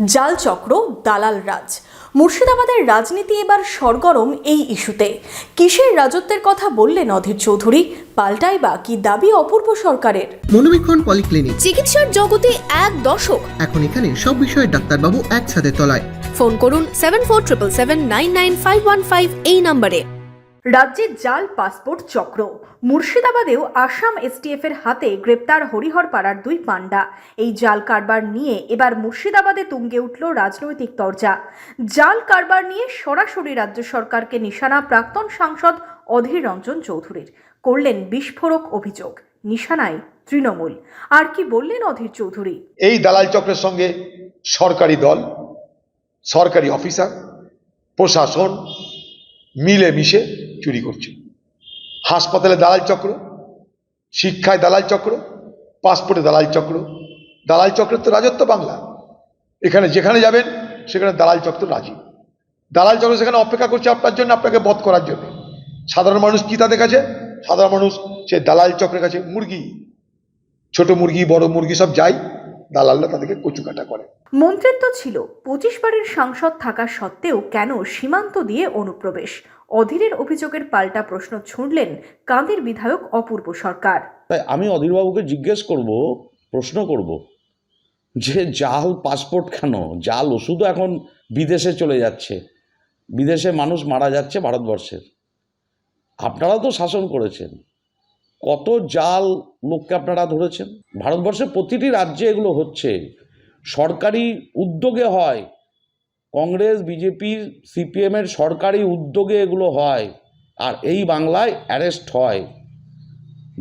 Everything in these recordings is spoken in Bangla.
জাল চক্র, দালাল রাজ। মুর্শিদাবাদের রাজনীতি এবার সরগরম এই ইস্যুতে। কিসের রাজত্বের কথা বললেন অধীর চৌধুরী? পাল্টাই বা কি দাবি অপূর্ব সরকারের? মনোবীক্ষণ পলিক্লিনিক, চিকিৎসার জগতে এক দশক। এখন এখানে সব বিষয়ে ডাক্তারবাবু একসাথে তলায়। ফোন করুন 7477799515 এই নম্বরে। রাজ্যে জাল পাসপোর্ট চক্র। মুর্শিদাবাদেও আসাম এসটিএফ এর হাতে গ্রেপ্তার হরিহরপাড়ার দুই পান্ডা। এই জাল কারবার নিয়ে এবার মুর্শিদাবাদে তুঙ্গে উঠল রাজনৈতিক তরজা। জাল কারবার নিয়ে সরাসরি রাজ্য সরকারকে নিশানা প্রাক্তন সাংসদ অধীর রঞ্জন চৌধুরীর। করলেন বিস্ফোরক অভিযোগ, নিশানায় তৃণমূল। আর কি বললেন অধীর চৌধুরী? এই দালাল চক্রের সঙ্গে সরকারি দল, সরকারি অফিসার, প্রশাসন মিলেমিশে চুরি করছে। হাসপাতালে দালাল চক্র, শিক্ষায় দালাল চক্র, পাসপোর্টে দালাল চক্র। দালাল চক্রের তো রাজত্ব বাংলা। এখানে যেখানে যাবেন সেখানে দালাল চক্র রাজি। দালাল চক্র সেখানে অপেক্ষা করছে আপনার জন্য, আপনাকে বধ করার জন্য। সাধারণ মানুষ কি তাদের কাছে? সাধারণ মানুষ সে দালাল চক্রের কাছে মুরগি, ছোট মুরগি বড় মুরগি সব যায়, দালালরা তাদেরকে কচুকাটা করে। মন্ত্রিত্ব ছিল, 25 বারের সাংসদ থাকা সত্ত্বেও কেন সীমান্ত দিয়ে অনুপ্রবেশ? অধীরের অভিযোগের পাল্টা প্রশ্ন ছুঁড়লেন কাঁদির বিধায়ক অপূর্ব সরকার। তাই আমি অধীরবাবুকে জিজ্ঞেস করব, প্রশ্ন করব যে জাল পাসপোর্ট কেন? জাল ওষুধও এখন বিদেশে চলে যাচ্ছে, বিদেশে মানুষ মারা যাচ্ছে ভারতবর্ষের। আপনারা তো শাসন করেছেন, কত জাল লোককে আপনারা ধরেছেন। ভারতবর্ষের প্রতিটি রাজ্যে এগুলো হচ্ছে, সরকারি উদ্যোগে হয়। কংগ্রেস, বিজেপি, সিপিএমের সরকারি উদ্যোগে এগুলো হয়। আর এই বাংলায় অ্যারেস্ট হয়।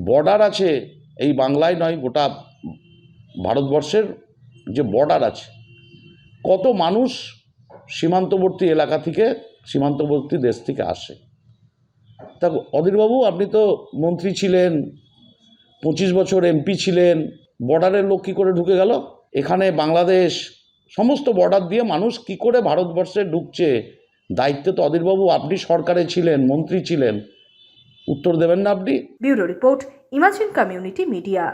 বর্ডার আছে, এই বাংলায় নয়, গোটা ভারতবর্ষের যে বর্ডার আছে, কত মানুষ সীমান্তবর্তী এলাকা থেকে, সীমান্তবর্তী দেশ থেকে আসে। তা অধীরবাবু, আপনি তো মন্ত্রী ছিলেন, 25 বছর এমপি ছিলেন, বর্ডারের লোক কী করে ঢুকে গেল? এখানে বাংলাদেশ সমস্ত বর্ডার দিয়ে মানুষ কি করে ভারতবর্ষে ঢুকছে? দায়িত্বে তো অধীরবাবু আপনি সরকারে ছিলেন, মন্ত্রী ছিলেন, উত্তর দেবেন না আপনি? Bureau report, imagine community media.